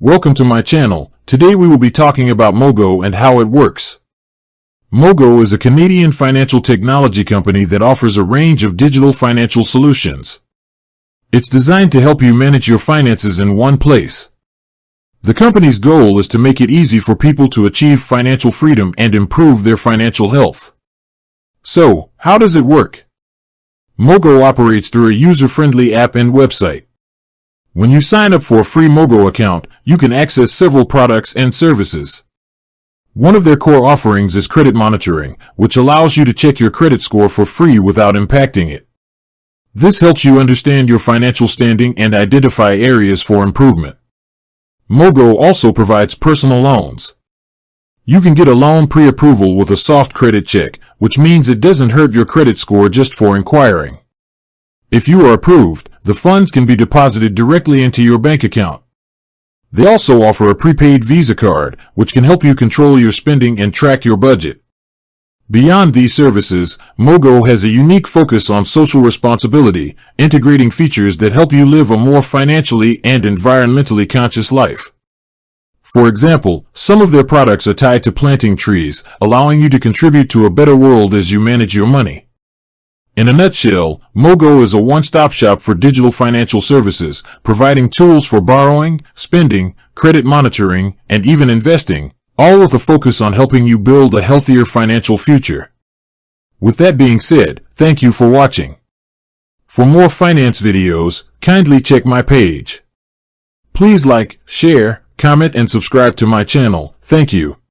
Welcome to my channel. Today we will be talking about Mogo and how it works. Mogo is a Canadian financial technology company that offers a range of digital financial solutions. It's designed to help you manage your finances in one place. The company's goal is to make it easy for people to achieve financial freedom and improve their financial health. So, how does it work? Mogo operates through a user-friendly app and website. When you sign up for a free Mogo account, you can access several products and services. One of their core offerings is credit monitoring, which allows you to check your credit score for free without impacting it. This helps you understand your financial standing and identify areas for improvement. Mogo also provides personal loans. You can get a loan pre-approval with a soft credit check, which means it doesn't hurt your credit score just for inquiring. If you are approved, the funds can be deposited directly into your bank account. They also offer a prepaid Visa card, which can help you control your spending and track your budget. Beyond these services, Mogo has a unique focus on social responsibility, integrating features that help you live a more financially and environmentally conscious life. For example, some of their products are tied to planting trees, allowing you to contribute to a better world as you manage your money. In a nutshell, Mogo is a one-stop shop for digital financial services, providing tools for borrowing, spending, credit monitoring, and even investing, all with a focus on helping you build a healthier financial future. With that being said, thank you for watching. For more finance videos, kindly check my page. Please like, share, comment, and subscribe to my channel. Thank you.